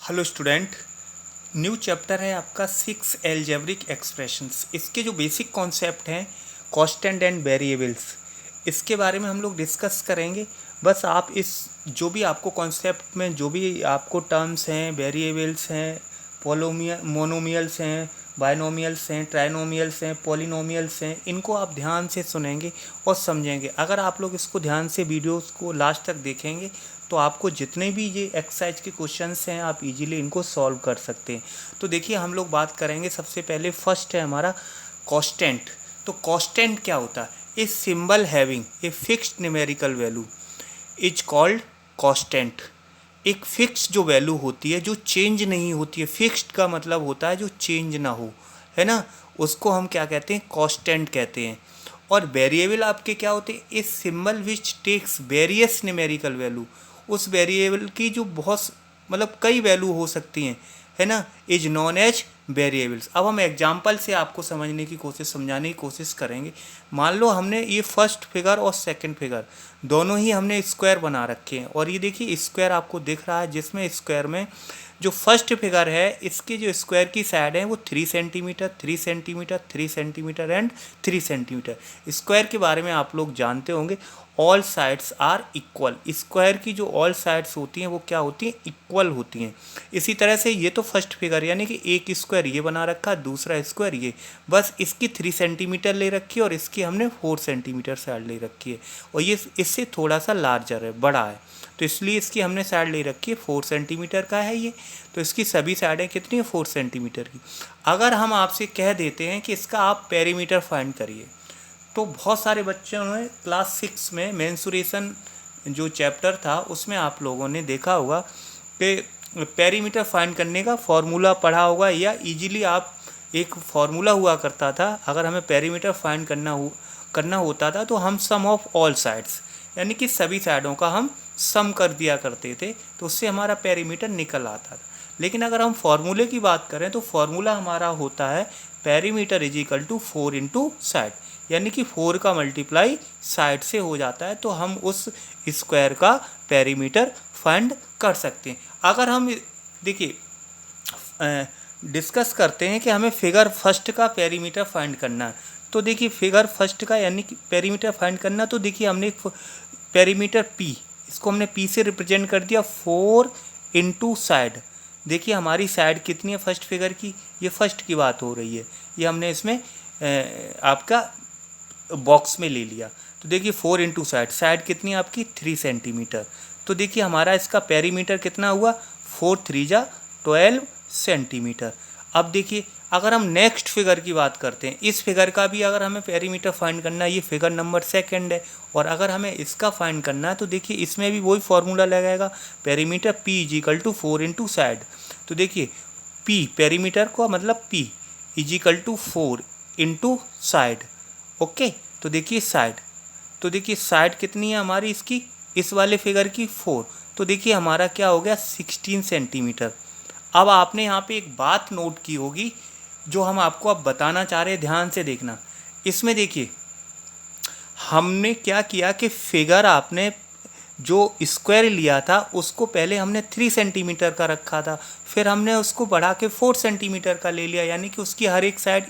Hello student. New chapter है आपका 6 algebraic expressions. इसके जो बेसिक कॉन्सेप्ट हैं कांस्टेंट एंड वेरिएबल्स, इसके बारे में हम लोग डिस्कस करेंगे। बस आप इस जो भी आपको कॉन्सेप्ट में जो भी आपको टर्म्स हैं, वेरिएबल्स हैं, मोनोमियल्स हैं, बायनोमियल्स हैं, ट्राइनोमियल्स हैं, पॉलिनोमियल्स हैं, इनको आप ध्यान से सुनेंगे और समझेंगे। अगर आप लोग इसको ध्यान से वीडियोस को लास्ट तक देखेंगे तो आपको जितने भी ये एक्सरसाइज के क्वेश्चंस हैं आप इजीली इनको सॉल्व कर सकते हैं। तो देखिए हम लोग बात करेंगे, सबसे पहले फर्स्ट है हमारा कांस्टेंट। तो कांस्टेंट क्या होता है? A symbol having a fixed numerical value is called constant. एक फिक्स जो वैल्यू होती है, जो चेंज नहीं होती है, फिक्स्ड का मतलब होता है जो चेंज ना हो, है ना, उसको हम क्या कहते हैं? कांस्टेंट कहते हैं। और वेरिएबल आपके क्या होते हैं? इस symbol which takes various numerical value, उस वेरिएबल की जो बहुत मतलब कई वैल्यू हो सकती हैं, है ना, इज नॉन एज वेरिएबल्स। अब हम एग्जांपल से आपको समझाने की कोशिश करेंगे। मान लो हमने ये फर्स्ट फिगर और सेकंड फिगर दोनों ही हमने स्क्वायर बना रखे हैं, और ये देखिए स्क्वायर आपको दिख रहा है, जिसमें स्क्वायर में जो फर्स्ट फिगर है इसके जो स्क्वायर की साइड है वो 3 centimetre, 3 centimetre, 3 centimetre and 3 centimetre. Square के बारे में आप लोग जानते होंगे, all sides are equal. Square की जो ऑल साइड्स होती हैं वो क्या होती हैं? इक्वल होती हैं। इसी तरह से ये तो फर्स्ट फिगर, यानी कि एक स्क्वायर ये बना रखा, दूसरा स्क्वायर ये, बस इसकी 3 सेंटीमीटर ले रखी है और इसकी हमने 4 सेंटीमीटर साइड ले रखी है, और ये इससे थोड़ा सा लार्जर है, बड़ा है, तो इसलिए इसकी हमने साइड ले रखी है 4 सेंटीमीटर का है ये। तो इसकी सभी साइडें कितनी है? 4 सेंटीमीटर की। अगर हम आपसे कह देते हैं कि इसका आप पेरीमीटर फाइंड करिए, तो बहुत सारे बच्चों ने क्लास 6 में मेंसुरेशन जो चैप्टर था उसमें आप लोगों ने देखा होगा कि पेरीमीटर फाइंड करने का फॉर्मूला पढ़ा होगा, या इजीली आप एक फार्मूला हुआ करता था। अगर हमें पेरीमीटर फाइंड करना होता था तो हम सम ऑफ ऑल साइड्स, यानी कि सभी साइडों का हम सम कर दिया करते थे, तो उससे हमारा पेरीमीटर निकल आता था। लेकिन अगर हम फार्मूले की बात करें तो फार्मूला हमारा होता है perimeter is equal to 4 into side, यानी कि 4 का मल्टीप्लाई साइड से हो जाता है, तो हम उस स्क्वायर का पेरीमीटर फाइंड कर सकते हैं। अगर हम देखिए डिस्कस करते हैं कि हमें फिगर फर्स्ट का पेरीमीटर फाइंड करना है, तो देखिए फिगर फर्स्ट का यानी कि पेरीमीटर फाइंड करना, तो देखिए हमने एक पेरीमीटर पी, इसको हमने पी से रिप्रेजेंट कर दिया 4 इंटू साइड। देखिए हमारी साइड कितनी है फर्स्ट फिगर की? ये फर्स्ट की बात हो रही है, ये हमने इसमें आपका बॉक्स में ले लिया। तो देखिए 4 इंटू साइड, साइड कितनी है आपकी? 3 सेंटीमीटर। तो देखिए हमारा इसका पेरीमीटर कितना हुआ? 4 3 जा 12 सेंटीमीटर। अब देखिए अगर हम नेक्स्ट फिगर की बात करते हैं, इस फिगर का भी अगर हमें पेरीमीटर फाइंड करना है, ये फिगर नंबर सेकंड है, और अगर हमें इसका फाइंड करना है तो देखिए इसमें भी वही फॉर्मूला लगेगा, perimeter P is equal to 4 into side. तो देखिए पी पेरीमीटर को मतलब P is equal to 4 into side. Okay, तो देखिए साइड, तो देखिए साइड कितनी है हमारी इसकी, इस वाले फिगर की 4, तो देखिए हमारा क्या हो गया? 16 सेंटीमीटर। अब आपने यहाँ पे एक बात नोट की होगी जो हम आपको अब बताना चाह रहे हैं, ध्यान से देखना। इसमें देखिए हमने क्या किया कि फिगर आपने जो स्क्वायर लिया था उसको पहले हमने 3 सेंटीमीटर का रखा था, फिर हमने उसको बढ़ा के 4 सेंटीमीटर का ले लिया, यानी कि उसकी हर एक साइड,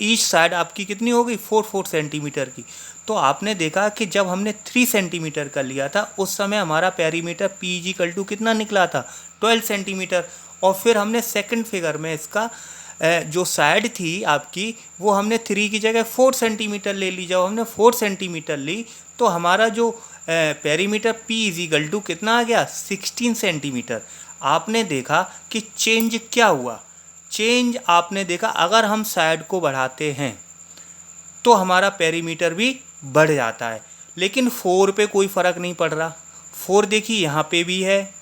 ईच साइड आपकी कितनी हो गई? 4 सेंटीमीटर की। तो आपने देखा कि जब हमने 3 सेंटीमीटर का लिया था उस समय हमारा perimeter P is equal to कितना निकला था? 12 सेंटीमीटर। और फिर हमने सेकंड फिगर में इसका जो साइड थी आपकी वो हमने 3 की जगह 4 सेंटीमीटर ले ली। जब हमने 4 सेंटीमीटर ली तो हमारा जो perimeter P is equal to कितना आ गया? 16 सेंटीमीटर। आपने देखा कि चेंज क्या हुआ? चेंज आपने देखा अगर हम साइड को बढ़ाते हैं तो हमारा पेरीमीटर भी बढ़ जाता है, लेकिन 4 पे कोई फ़र्क नहीं पड़ रहा। 4 देखिए यहाँ पे भी है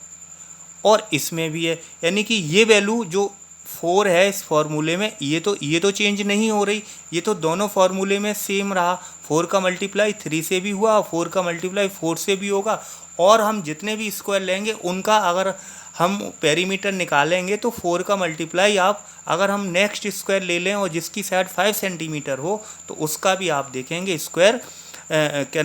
और इसमें भी है, यानी कि ये वैल्यू जो 4 है इस फॉर्मूले में, ये तो चेंज नहीं हो रही, ये तो दोनों फार्मूले में सेम रहा। 4 का मल्टीप्लाई 3 से भी हुआ, 4 का मल्टीप्लाई 4 से भी होगा, और हम जितने भी स्क्वायर लेंगे उनका अगर हम पेरीमीटर निकालेंगे तो 4 का मल्टीप्लाई आप अगर हम नेक्स्ट स्क्वायर ले लें और जिसकी साइड 5 सेंटीमीटर हो तो उसका भी आप देखेंगे स्क्वायर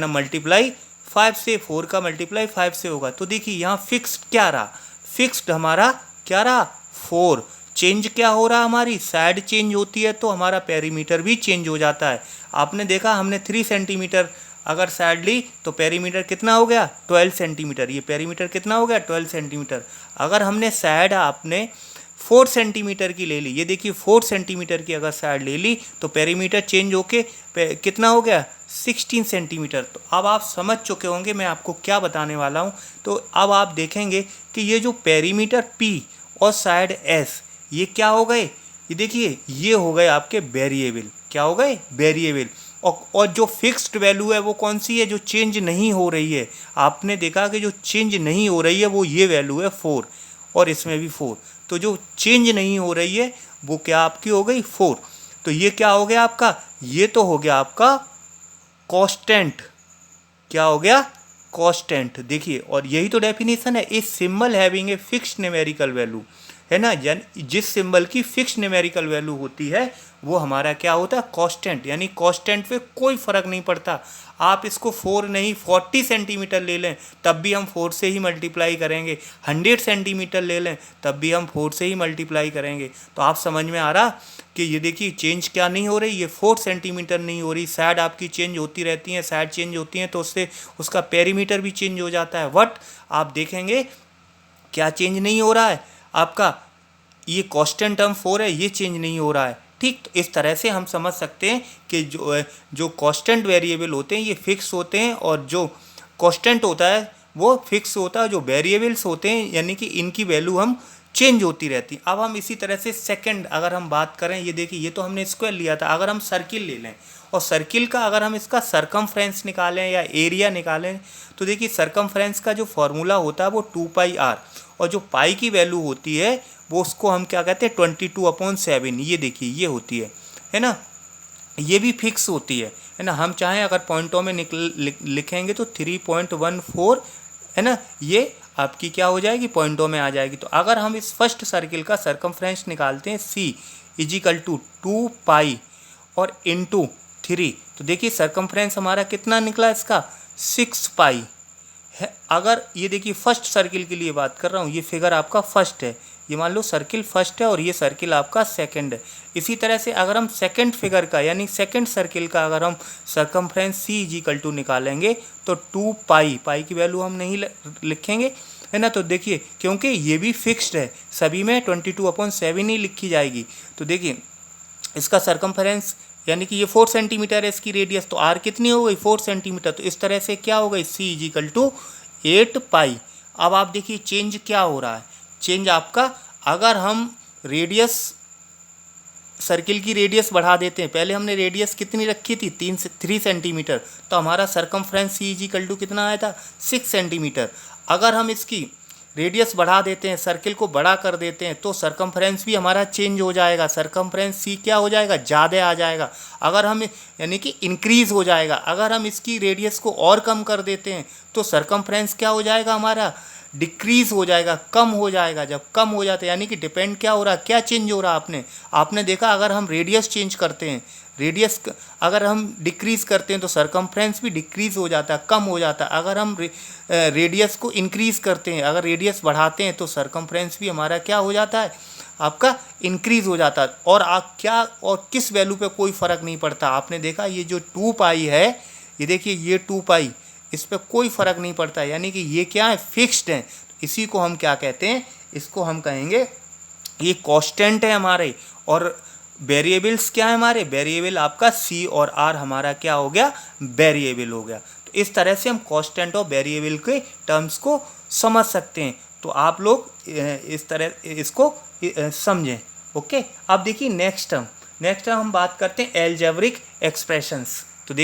मल्टीप्लाई 5 से, 4 का मल्टीप्लाई 5 से होगा। तो देखिए यहाँ फिक्स क्या रहा? फिक्स्ड हमारा क्या रहा 4। चेंज क्या हो रहा हमारी साइड चेंज होती है तो हमारा पेरीमीटर भी चेंज हो जाता है। आपने देखा हमने 3 सेंटीमीटर अगर साइड ली तो पेरीमीटर कितना हो गया 12 सेंटीमीटर। ये पेरीमीटर कितना हो गया 12 सेंटीमीटर। अगर हमने साइड आपने 4 सेंटीमीटर की ले ली, ये देखिए 4 सेंटीमीटर की अगर साइड ले ली तो पेरीमीटर चेंज होके कितना हो गया 16 सेंटीमीटर। तो अब आप समझ चुके होंगे मैं आपको क्या बताने वाला हूँ। तो अब आप देखेंगे कि ये जो पेरीमीटर P और साइड S ये क्या हो गए, ये देखिए ये हो गए आपके वेरिएबल। क्या हो गए वेरिएबल। और जो फिक्स्ड वैल्यू है वो कौन सी है जो चेंज नहीं हो रही है। आपने देखा कि जो चेंज नहीं हो रही है वो ये वैल्यू है 4 और इसमें भी 4। तो जो चेंज नहीं हो रही है वो क्या आपकी हो गई 4। तो ये क्या हो गया आपका, ये तो हो गया आपका कांस्टेंट। क्या हो गया कांस्टेंट। देखिए और यही तो डेफिनेशन है a symbol having a fixed numerical value, है ना। यानी जिस सिंबल की फिक्स्ड न्यूमेरिकल वैल्यू होती है वो हमारा क्या होता है कांस्टेंट। यानी कांस्टेंट पे कोई फर्क नहीं पड़ता। आप इसको 4 नहीं 40 सेंटीमीटर ले लें तब भी हम 4 से ही मल्टीप्लाई करेंगे। 100 सेंटीमीटर ले लें तब भी हम 4 से ही मल्टीप्लाई करेंगे। तो आप समझ में आ रहा कि ये देखिए चेंज क्या नहीं हो रही, ये 4 सेंटीमीटर नहीं हो रही। साइड आपकी चेंज होती रहती हैं, साइड चेंज होती हैं तो उससे उसका पेरीमीटर भी चेंज हो जाता है। बट आप देखेंगे क्या चेंज नहीं हो रहा है आपका, ये कांस्टेंट टर्म 4 है ये चेंज नहीं हो रहा है। ठीक, तो इस तरह से हम समझ सकते हैं कि जो कांस्टेंट वेरिएबल होते हैं ये फिक्स होते हैं और जो कांस्टेंट होता है वो फिक्स होता है। जो वेरिएबल्स होते हैं यानी कि इनकी वैल्यू हम चेंज होती रहती। अब हम इसी तरह से सेकंड अगर हम बात करें, ये देखिए ये तो हमने स्क्वायर लिया था। अगर हम सर्किल ले लें और सर्किल का अगर हम इसका सरकमफ्रेंस निकालें या एरिया निकालें तो देखिए सरकमफ्रेंस का जो फॉर्मूला होता है वो 2πr और जो पाई की वैल्यू होती है वो उसको हम क्या कहते हैं 22/7। ये देखिए ये होती है ना। ये भी फिक्स होती है ना। हम चाहें अगर पॉइंटों में लिखेंगे तो 3.14 है ना, ये आपकी क्या हो जाएगी पॉइंटों में आ जाएगी। तो अगर हम इस फर्स्ट सर्किल का सरकमफ्रेंस निकालते हैं C = 2π और इंटू 3 तो देखिए सरकमफ्रेंस हमारा कितना निकला इसका 6π है। अगर ये देखिए फर्स्ट सर्किल के लिए बात कर रहा हूँ, ये फिगर आपका फर्स्ट है, ये मान लो सर्किल फर्स्ट है और ये सर्किल आपका सेकंड है। इसी तरह से अगर हम सेकंड फिगर का यानी सेकंड सर्किल का अगर हम सरकमफ्रेंस C = निकालेंगे तो 2π, पाई की वैल्यू हम नहीं लिखेंगे है ना। तो देखिए क्योंकि ये भी फिक्स्ड है सभी में 22/7 ही लिखी जाएगी। तो देखिए इसका सरकमफ्रेंस यानी कि ये 4 सेंटीमीटर है इसकी रेडियस, तो R कितनी हो गई 4 सेंटीमीटर। तो इस तरह से क्या हो गई C = 8π। अब आप देखिए चेंज क्या हो रहा है, चेंज आपका अगर हम रेडियस सर्किल की रेडियस बढ़ा देते हैं, पहले हमने रेडियस कितनी रखी थी 3 सेंटीमीटर, तो हमारा सरकमफ्रेंस C = कितना आया था 6 सेंटीमीटर। अगर हम इसकी रेडियस बढ़ा देते हैं, सर्किल को बड़ा कर देते हैं तो सरकमफ्रेंस भी हमारा चेंज हो जाएगा। सरकमफ्रेंस C क्या हो जाएगा ज़्यादा आ जाएगा। अगर हम यानी कि इंक्रीज़ हो जाएगा। अगर हम इसकी रेडियस को और कम कर देते हैं तो सरकमफ्रेंस क्या हो जाएगा हमारा डिक्रीज़ हो जाएगा, कम हो जाएगा। जब कम हो जाता है यानी कि डिपेंड क्या हो रहा है, क्या चेंज हो रहा है आपने देखा अगर हम रेडियस चेंज करते हैं, रेडियस अगर हम डिक्रीज़ करते हैं तो सरकमफ्रेंस भी डिक्रीज़ हो जाता है, कम हो जाता है। अगर हम रेडियस को इंक्रीज़ करते हैं, अगर रेडियस बढ़ाते हैं तो सरकमफ्रेंस भी हमारा क्या हो जाता है आपका इंक्रीज़ हो जाता है। और क्या और किस वैल्यू पे कोई फ़र्क नहीं पड़ता। आपने देखा ये जो 2π है, ये देखिए ये 2π इस पर कोई फ़र्क नहीं पड़ता, यानी कि ये क्या है फिक्स्ड है। इसी को हम क्या कहते हैं, इसको हम कहेंगे ये कांस्टेंट है हमारे। और वेरिएबल्स क्या है हमारे, वेरिएबल आपका C और R हमारा क्या हो गया वेरिएबल हो गया। तो इस तरह से हम कांस्टेंट और वेरिएबल के टर्म्स को समझ सकते हैं। तो आप लोग इस तरह इसको समझें। ओके, अब देखिए नेक्स्ट टर्म हम बात करते हैं एल्जेब्रिक एक्सप्रेशंस। तो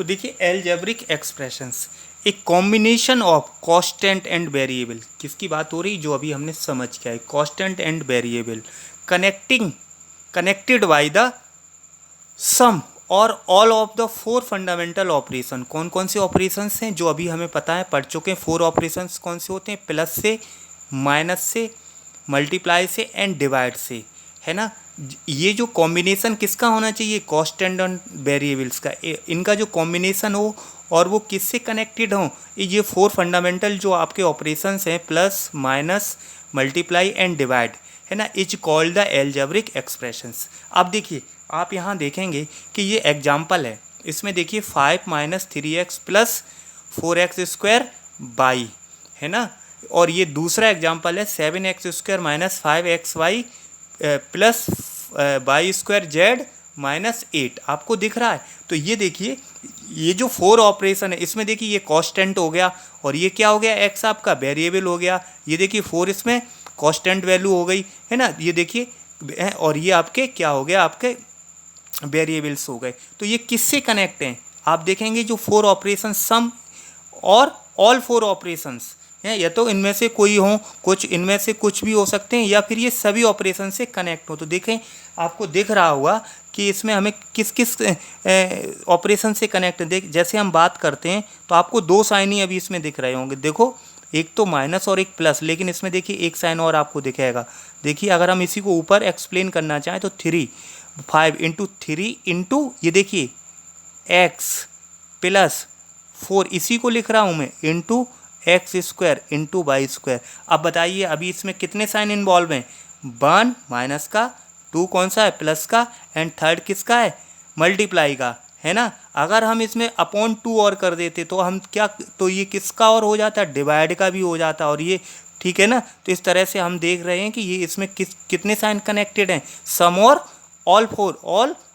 देखिए एल्जेब्रिक एक्सप्रेशंस एक combination of constant and variable, किसकी बात हो रही जो अभी हमने समझ किया है, constant and variable connected by the sum और all of the 4 fundamental operation. कौन कौन से ऑपरेशंस हैं जो अभी हमें पता है, पढ़ चुके हैं। 4 ऑपरेशंस कौन से होते हैं, प्लस से, माइनस से, मल्टीप्लाई से एंड डिवाइड से, है ना। ये जो कॉम्बिनेशन किसका होना चाहिए, कांस्टेंट एंड वेरिएबल्स का, इनका जो कॉम्बिनेशन हो और वो किससे कनेक्टेड हों, ये 4 फंडामेंटल जो आपके ऑपरेशंस हैं, plus minus multiply and divide, है ना, is called the algebraic expressions. अब देखिए आप यहाँ देखेंगे कि ये एग्जाम्पल है, इसमें देखिए 5 minus 3x plus 4x square by, है ना, और ये दूसरा एग्जाम्पल है 7x square minus 5xy plus by square Z minus 8, आपको दिख रहा है। तो ये देखिए ये जो 4 ऑपरेशन है इसमें देखिए ये कांस्टेंट हो गया और ये क्या हो गया, x आपका वेरिएबल हो गया, ये देखिए 4 इसमें कांस्टेंट वैल्यू हो गई, है ना, ये देखिए, और ये आपके क्या हो गया, आपके वेरिएबल्स हो गए। तो ये किससे कनेक्ट हैं, आप देखेंगे जो 4 ऑपरेशन सम और ऑल 4 ऑपरेशंस हैं, या तो इनमें से कोई हो, कुछ इनमें से कुछ भी हो सकते हैं, या फिर ये सभी ऑपरेशन से कनेक्ट हो। तो देखें आपको दिख रहा होगा कि इसमें हमें किस किस ऑपरेशन से कनेक्ट, देख जैसे हम बात करते हैं तो आपको 2 साइन ही अभी इसमें दिख रहे होंगे, देखो एक तो माइनस और एक प्लस, लेकिन इसमें देखिए एक साइन और आपको दिखेगा। देखिए अगर हम इसी को ऊपर एक्सप्लेन करना चाहें तो 5 इंटू 3 इंटू ये देखिए x प्लस 4, इसी को लिख रहा हूँ मैं, into x square into y square. अब बताइए अभी इसमें कितने साइन इन्वॉल्व हैं, 1 माइनस का, 2 कौन सा है, प्लस का, एंड थर्ड किसका है, मल्टीप्लाई का, है ना। अगर हम इसमें अपॉन 2 और कर देते तो हम क्या, तो ये किसका और हो जाता है, डिवाइड का भी हो जाता, और ये ठीक है ना। तो इस तरह से हम देख रहे हैं कि ये इसमें कितने साइन कनेक्टेड हैं, सम और ऑल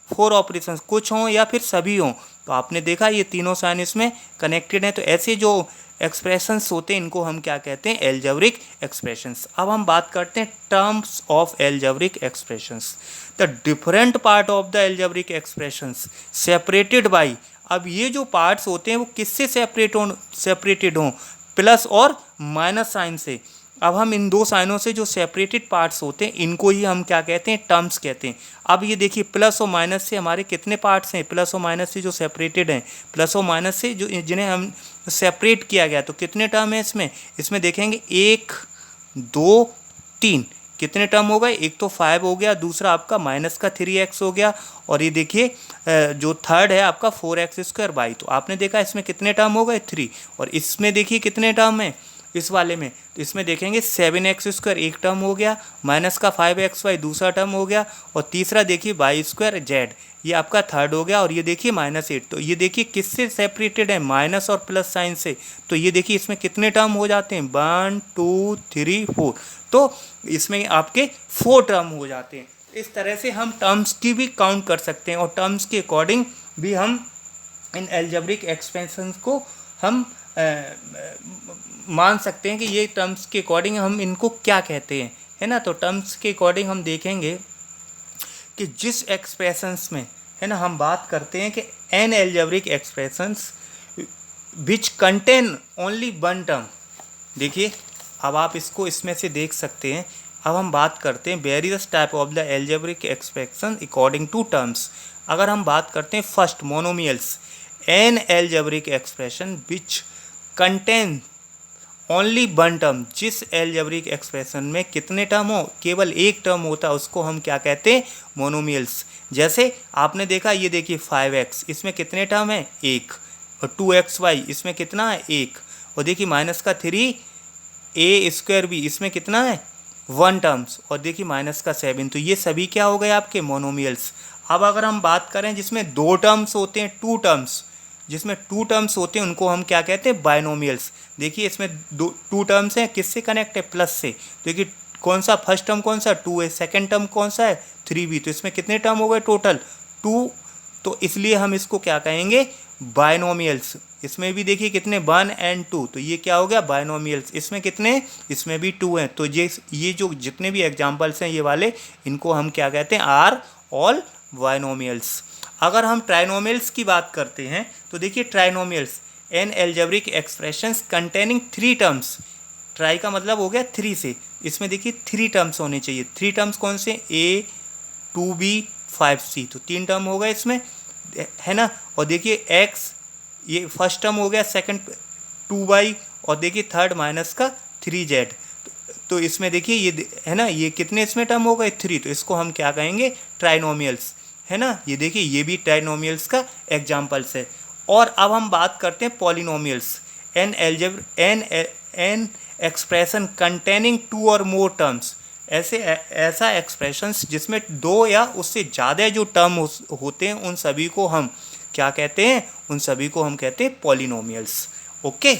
4 ऑपरेशंस, कुछ हों या फिर सभी हों। तो आपने देखा ये तीनों साइन इसमें कनेक्टेड हैं। तो ऐसे जो एक्सप्रेशंस होते हैं इनको हम क्या कहते हैं, एल्जेब्रिक एक्सप्रेशंस। अब हम बात करते हैं terms of algebraic expressions. The different part of the algebraic expressions separated by, अब ये जो पार्ट्स होते हैं वो किससे सेपरेटेड हों, प्लस और माइनस साइन से। अब हम इन 2 साइनों से जो सेपरेटेड पार्ट्स होते हैं इनको ही हम क्या कहते हैं, टर्म्स कहते हैं। अब ये देखिए प्लस और माइनस से हमारे कितने पार्ट्स हैं, प्लस और माइनस से जो सेपरेटेड हैं, प्लस और माइनस से जो जिन्हें हम सेपरेट किया गया, तो कितने टर्म है इसमें देखेंगे 1 2 3, कितने टर्म हो गए, एक तो 5 हो गया, दूसरा आपका माइनस का 3x हो गया, और ये देखिए जो थर्ड है आपका 4x स्क्वायर बाई। तो आपने देखा इसमें कितने टर्म हो गए, 3, और इसमें देखिए कितने टर्म है इस वाले में, तो इसमें देखेंगे 7x स्क्वायर एक टर्म हो गया, माइनस का 5xy दूसरा टर्म हो गया, और तीसरा देखिए वाई स्क्वायर जेड, ये आपका थर्ड हो गया, और ये देखिए -8। तो ये देखिए किससे सेपरेटेड है, माइनस और प्लस साइन से। तो ये देखिए इसमें कितने टर्म हो जाते हैं, 1 2 3 4, तो इसमें आपके 4 टर्म हो जाते हैं। इस तरह से हम टर्म्स की भी काउंट कर सकते हैं, और टर्म्स के अकॉर्डिंग भी हम इन एल्जेब्रिक एक्सपेंशन को हम मान सकते हैं कि ये टर्म्स के अकॉर्डिंग हम इनको क्या कहते हैं, है ना। तो टर्म्स के अकॉर्डिंग हम देखेंगे कि जिस एक्सप्रेशंस में, है ना, हम बात करते हैं कि an algebraic expressions which contain only 1 term, देखिए अब आप इसको इसमें से देख सकते हैं। अब हम बात करते हैं various type of the algebraic expression according to terms. अगर हम बात करते हैं first monomials, an algebraic expression which contain only 1 term, जिस एल्जेब्रिक एक्सप्रेशन में कितने टर्म हो, केवल एक टर्म होता है, उसको हम क्या कहते हैं, मोनोमियल्स। जैसे आपने देखा ये देखिए 5x, इसमें कितने टर्म है, 1, और 2xy इसमें कितना है, 1, और देखिए माइनस का 3a स्क्वायर भी इसमें कितना है, 1 टर्म्स, और देखिए माइनस का 7। तो ये सभी क्या हो गए आपके मोनोमियल्स। अब अगर हम बात करें जिसमें 2 टर्म्स होते हैं, 2 टर्म्स, जिसमें 2 टर्म्स होते हैं उनको हम क्या कहते हैं, बायनोमियल्स। देखिए इसमें 2 टर्म्स हैं, किससे कनेक्ट है, प्लस से। देखिए कौन सा फर्स्ट टर्म कौन सा, 2 है, सेकंड टर्म कौन सा है, 3b। तो इसमें कितने टर्म हो गए टोटल, 2। तो इसलिए हम इसको क्या कहेंगे, बायनोमियल्स। इसमें भी देखिए कितने, 1 और 2, तो ये क्या हो गया, बायनोमियल्स। इसमें कितने, इसमें भी 2 हैं। तो ये जो जितने भी एग्जाम्पल्स हैं ये वाले, इनको हम क्या कहते हैं, आर ऑल बायनोमियल्स। अगर हम ट्राइनोमियल्स की बात करते हैं तो देखिए trinomials an algebraic expressions containing 3 terms, try का मतलब हो गया 3 से, इसमें देखिए 3 टर्म्स होने चाहिए। 3 टर्म्स कौन से, a 2b 5c, तो 3 टर्म हो गए इसमें, है ना। और देखिए x ये फर्स्ट टर्म हो गया, सेकंड 2y, और देखिए थर्ड माइनस का 3z। तो इसमें देखिए ये है ना, ये कितने इसमें टर्म हो गए, 3। तो इसको हम क्या कहेंगे, ट्राइनोमियल्स, है ना। ये देखिए ये भी ट्राइनोमियल्स का एग्जाम्पल्स है। और अब हम बात करते हैं polynomials. An expression containing two और मोर टर्म्स, ऐसा एक्सप्रेशंस जिसमें दो या उससे ज़्यादा जो टर्म होते हैं उन सभी को हम क्या कहते हैं, उन सभी को हम कहते हैं पॉलिनोमियल्स। ओके,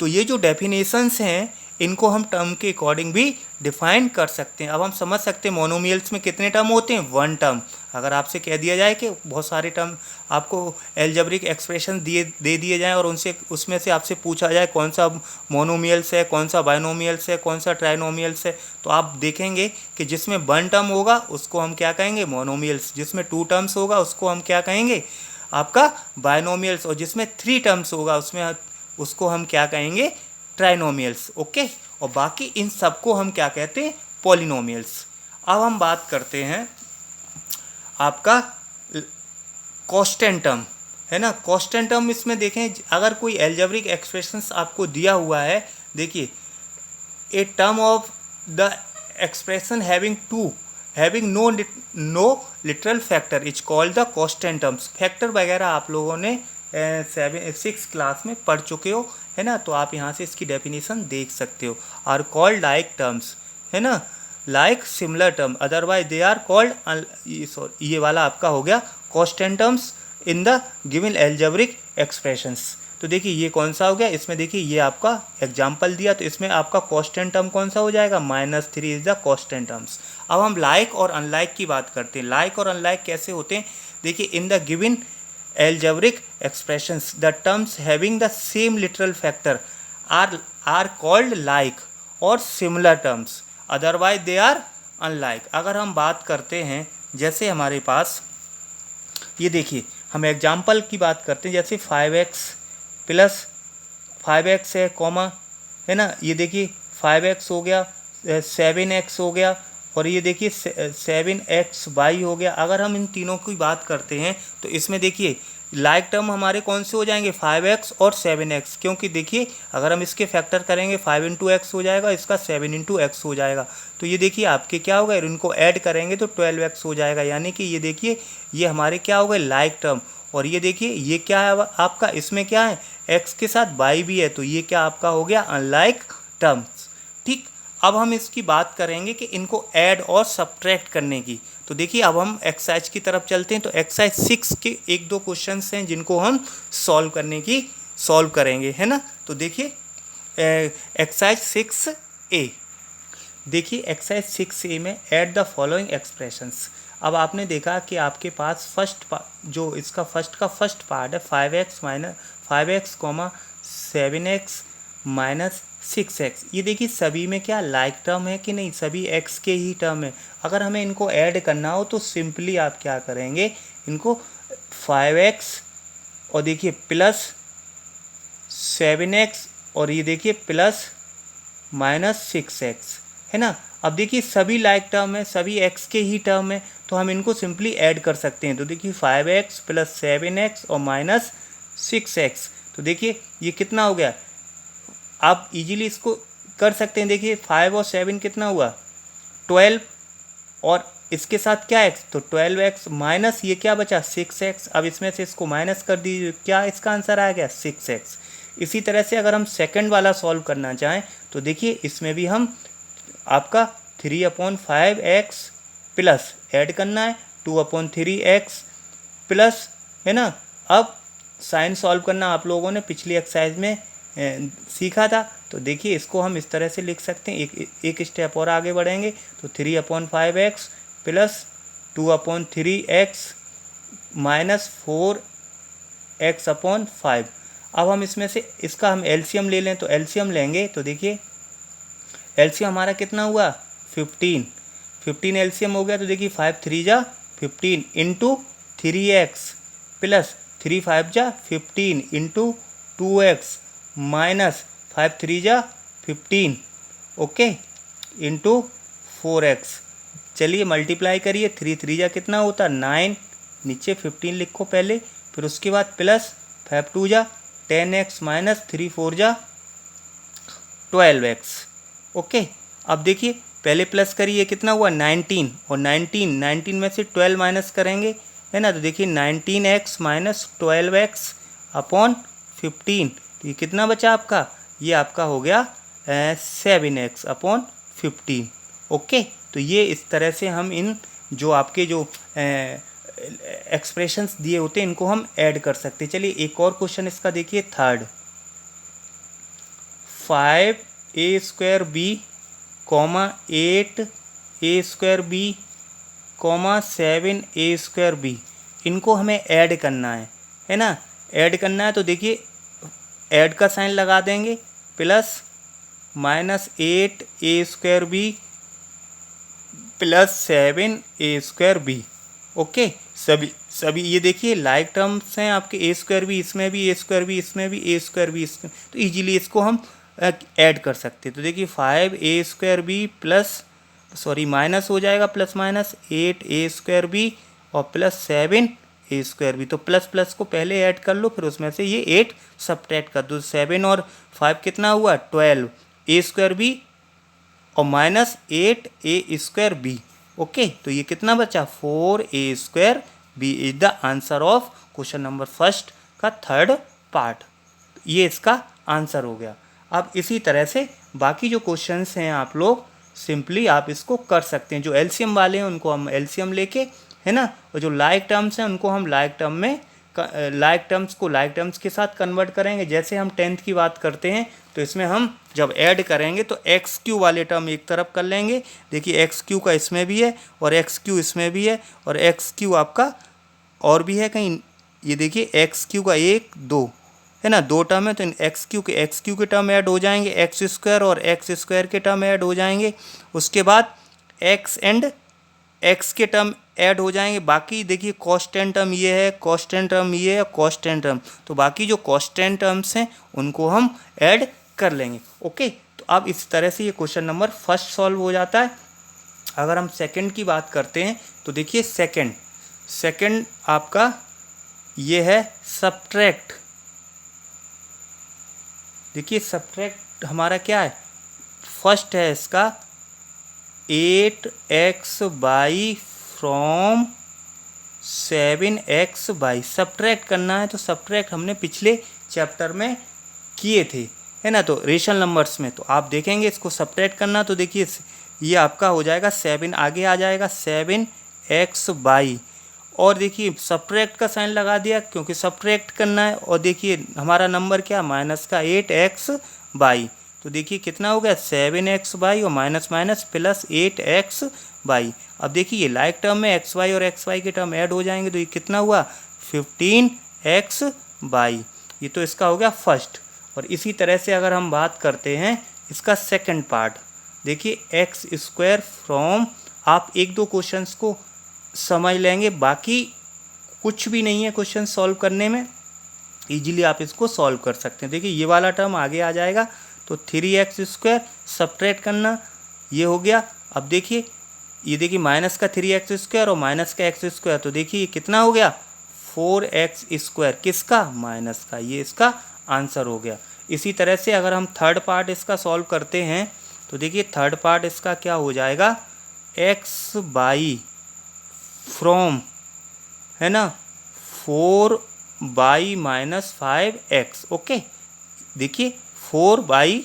तो ये जो डेफिनेशंस हैं इनको हम टर्म के अकॉर्डिंग भी डिफाइन कर सकते हैं। अब हम समझ सकते हैं मोनोमियल्स में कितने टर्म होते हैं, 1 टर्म। अगर आपसे कह दिया जाए कि बहुत सारे टर्म आपको एल्जेब्रिक एक्सप्रेशन दे दिए जाएं और उसमें से आपसे पूछा जाए कौन सा मोनोमियल्स है, कौन सा बाइनोमियल्स है, कौन सा ट्राइनोमियल्स है, तो आप देखेंगे कि जिसमें 1 टर्म होगा उसको हम क्या कहेंगे, मोनोमियल्स। जिसमें 2 टर्म्स होगा उसको हम क्या कहेंगे, आपका बाइनोमियल्स। और जिसमें 3 टर्म्स होगा उसको हम क्या कहेंगे, ट्राइनोमियल्स। ओके, और बाकी इन सबको हम क्या कहते हैं, पॉलिनोमियल्स। अब हम बात करते हैं आपका कांस्टेंट टर्म, है ना। कांस्टेंट टर्म इसमें देखें, अगर कोई एल्जेब्रिक एक्सप्रेशंस आपको दिया हुआ है, देखिए a term of the expression having no literal factor is called the constant terms. Factor वगैरह आप लोगों ने 6 क्लास में पढ़ चुके हो, है ना, तो आप यहाँ से इसकी डेफिनेशन देख सकते हो। आर कॉल्ड लाइक टर्म्स, है ना, like similar term, otherwise they are called, ये वाला आपका हो गया constant terms in the given algebraic expressions. तो देखिए ये कौन सा हो गया, इसमें देखिए ये आपका एग्जाम्पल दिया, तो इसमें आपका कांस्टेंट टर्म कौन सा हो जाएगा, -3 इज द कांस्टेंट टर्म्स। अब हम लाइक और अनलाइक की बात करते हैं। लाइक और अनलाइक कैसे होते हैं, देखिए इन the given algebraic expressions the terms having the same literal factor are called like or similar terms, otherwise they are unlike। अगर हम बात करते हैं, जैसे हमारे पास ये देखिए, हम एग्जाम्पल की बात करते हैं, जैसे 5x प्लस 5x है कॉमा, है ना, ये देखिए 5x हो गया, 7x हो गया, और ये देखिए 7xy हो गया। अगर हम इन तीनों की बात करते हैं तो इसमें देखिए लाइक टर्म हमारे कौन से हो जाएंगे, 5x और 7x, क्योंकि देखिए अगर हम इसके फैक्टर करेंगे 5 × x हो जाएगा, इसका 7 × x हो जाएगा, तो ये देखिए आपके क्या होगा, इनको ऐड करेंगे तो 12x हो जाएगा। यानी कि ये देखिए ये हमारे क्या हो गए, लाइक टर्म। और ये देखिए ये क्या है आपका, इसमें क्या है, x के साथ y भी है, तो ये क्या आपका हो गया, अनलाइक टर्म्स। ठीक, अब हम इसकी बात करेंगे कि इनको ऐड और सब्ट्रैक्ट करने की। तो देखिए अब हम एक्सरसाइज की तरफ चलते हैं। तो एक्सरसाइज 6 के 1-2 क्वेश्चंस हैं जिनको हम सॉल्व करेंगे, है ना। तो देखिए एक्सरसाइज 6A, देखिए एक्सरसाइज 6A में ऐड द फॉलोइंग एक्सप्रेशंस। अब आपने देखा कि आपके पास जो इसका फर्स्ट पार्ट है 5x, 7x -6x, ये देखिए सभी में क्या लाइक टर्म है कि नहीं, सभी x के ही टर्म है। अगर हमें इनको ऐड करना हो तो सिंपली आप क्या करेंगे, इनको 5x और देखिए प्लस 7x और ये देखिए प्लस -6x, है ना। अब देखिए सभी लाइक टर्म है, सभी x के ही टर्म है, तो हम इनको सिंपली ऐड कर सकते हैं। तो देखिए 5x + 7x और -6x, तो देखिए ये कितना हो गया, आप इजीली इसको कर सकते हैं। देखिए 5 और 7 कितना हुआ, 12, और इसके साथ क्या x, तो 12x माइनस ये क्या बचा, 6x। अब इसमें से इसको माइनस कर दीजिए, क्या इसका आंसर आ गया, 6x। इसी तरह से अगर हम सेकंड वाला सॉल्व करना चाहें तो देखिए इसमें भी हम आपका 3/5x प्लस ऐड करना है 2/3x प्लस, है ना। अब साइन सॉल्व करना आप लोगों ने पिछली एक्सरसाइज में सीखा था, तो देखिए इसको हम इस तरह से लिख सकते हैं। एक स्टेप और आगे बढ़ेंगे तो 3/5x plus 2/3x minus 4x/5। अब हम इसमें से इसका हम एलसीएम ले लें, तो एलसीएम लेंगे तो देखिए एलसीएम हमारा कितना हुआ, 15 एलसीएम हो गया। तो देखिए 5 3 जा 15 इंटू 3x प्लस 3 5 जा 15 इंटू 2x माइनस 5 3 जा 15, ओके, इंटू 4x। चलिए मल्टीप्लाई करिए, 3 3 जा कितना होता, 9, नीचे 15 लिखो पहले, फिर उसके बाद प्लस 5 2 जा 10x माइनस 3 4 जा 12x, ओके। अब देखिए पहले प्लस करिए, कितना हुआ 19, और 19 में से 12 माइनस करेंगे है ना। तो देखिए 19x माइनस 12x अपॉन 15, तो ये कितना बचा आपका, ये आपका हो गया 7x अपॉन 15। ओके, तो ये इस तरह से हम इन जो आपके जो एक्सप्रेशंस दिए होते हैं इनको हम ऐड कर सकते हैं। चलिए एक और क्वेश्चन इसका देखिए, third, 5a² b, 8a² b, 7a² b, इनको हमें ऐड करना है ना। ऐड करना है तो देखिए ऐड का साइन लगा देंगे, plus -8a² b plus 7a² b। Okay, सभी ये देखिए लाइक टर्म्स हैं आपके, a² b इसमें भी, a² b इसमें भी, a² b इसमें, तो इजीली इसको हम ऐड कर सकते हैं। तो देखिए 5a² b प्लस माइनस हो जाएगा, प्लस माइनस 8a² b और प्लस 7a² b। तो प्लस प्लस को पहले ऐड कर लो, फिर उसमें से ये 8 सब्ट्रैक्ट कर दो। 7 और 5 कितना हुआ, 12 a² b और माइनस 8a² b। ओके, तो ये कितना बचा, 4a² b is the answer of question number first का थर्ड पार्ट। ये इसका आंसर हो गया। अब इसी तरह से बाकी जो क्वेश्चंस हैं आप लोग सिंपली आप इसको कर सकते हैं। जो एलसीएम वाले हैं उनको हम एलसीएम लेके, है ना, और जो लाइक टर्म्स हैं उनको हम लाइक टर्म में लाइक टर्म्स को लाइक टर्म्स के साथ कन्वर्ट करेंगे। जैसे हम 10th की बात करते हैं तो इसमें हम जब ऐड करेंगे तो एक्स क्यू वाले टर्म एक तरफ कर लेंगे। देखिए एक्स क्यू का इसमें भी है और एक्स क्यू इसमें भी है और एक्स क्यू आपका और भी है कहीं, ये देखिए एक्स क्यू का 1 2 है ना, 2 टर्म है, तो एक्स क्यू के टर्म ऐड हो जाएंगे, x² और x² के टर्म ऐड हो जाएंगे। उसके बाद x एंड x के टर्म ऐड हो जाएंगे। बाकी देखिए कांस्टेंट टर्म ये है, कांस्टेंट टर्म ये है, कांस्टेंट टर्म, तो बाकी जो कांस्टेंट टर्म्स हैं उनको हम ऐड कर लेंगे। ओके, तो अब इस तरह से ये क्वेश्चन नंबर फर्स्ट सॉल्व हो जाता है। अगर हम सेकंड की बात करते हैं तो देखिए सेकंड आपका ये है सब्ट्रैक्ट। देखिए सब्ट्रैक्ट हमारा क्या है, फर्स्ट है इसका 8x/, फ्रॉम 7x/। सब्ट्रैक्ट करना है तो सब्ट्रैक्ट हमने पिछले चैप्टर में किए थे, है ना, तो रेशनल नंबर्स में। तो आप देखेंगे इसको सब्ट्रैक्ट करना, तो देखिए ये आपका हो जाएगा 7, आगे आ जाएगा 7x/। और देखिए सब्ट्रैक्ट का साइन लगा दिया क्योंकि सब्ट्रैक्ट करना है। और देखिए हमारा नंबर क्या, माइनस का 8x/। तो देखिए कितना हो गया 7x/, और माइनस माइनस प्लस 8x/। अब देखिए ये लाइक टर्म में xy और xy के टर्म ऐड हो जाएंगे, तो ये कितना हुआ 15x/। ये तो इसका हो गया फर्स्ट। और इसी तरह से अगर हम बात करते हैं इसका सेकंड पार्ट, देखिए x² फ्रॉम, आप एक दो क्वेश्चंस को समझ लेंगे, बाकी कुछ भी नहीं है क्वेश्चन सॉल्व करने में, इजीली आप इसको सॉल्व कर सकते हैं। देखिए ये वाला टर्म आगे आ जाएगा, तो 3x² सब्ट्रैक्ट करना, ये हो गया। अब देखिए ये देखिए माइनस का 3x² और माइनस का x², तो देखिए कितना हो गया 4x², किसका, माइनस का, ये इसका आंसर हो गया। इसी तरह से अगर हम थर्ड पार्ट इसका सॉल्व करते हैं तो देखिए थर्ड पार्ट इसका क्या हो जाएगा, x/, फ्रॉम, है ना, 4/, माइनस 5x। ओके, देखिए 4/,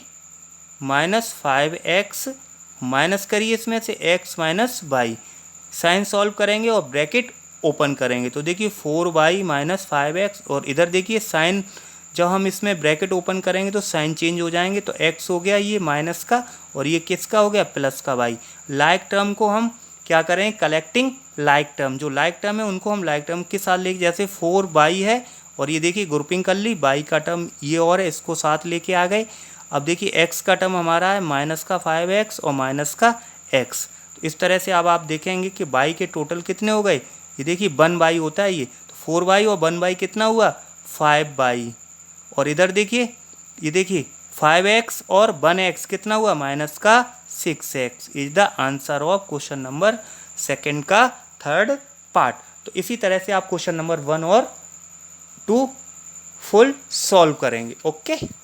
माइनस 5x, माइनस करिए इसमें से x minus y, sign solve करेंगे और ब्रैकेट ओपन करेंगे, तो देखिए 4/, माइनस 5x, और इधर देखिए साइन जब हम इसमें ब्रैकेट ओपन करेंगे तो साइन चेंज हो जाएंगे, तो x हो गया ये माइनस का, और ये किसका हो गया, प्लस का y। लाइक टर्म को हम क्या करें, कलेक्टिंग लाइक टर्म, जो लाइक टर्म है उनको हम लाइक टर्म के साथ लेके, जैसे 4/, है और ये देखिए ग्रुपिंग कर ली, y का टर्म ये और है, इसको साथ लेके आ गए। अब देखिए x का टर्म हमारा है माइनस का 5x और माइनस का x, तो इस तरह से अब आप देखेंगे कि y के टोटल कितने हो गए, ये देखिए 1/, होता है ये, तो 4/, और 1/, कितना हुआ 5/। और इधर देखिए ये देखिए 5x और 1x कितना हुआ, माइनस का 6x is the answer of question number second का थर्ड पार्ट। तो इसी तरह से आप क्वेश्चन नंबर 1 और 2 फुल सॉल्व करेंगे। ओके।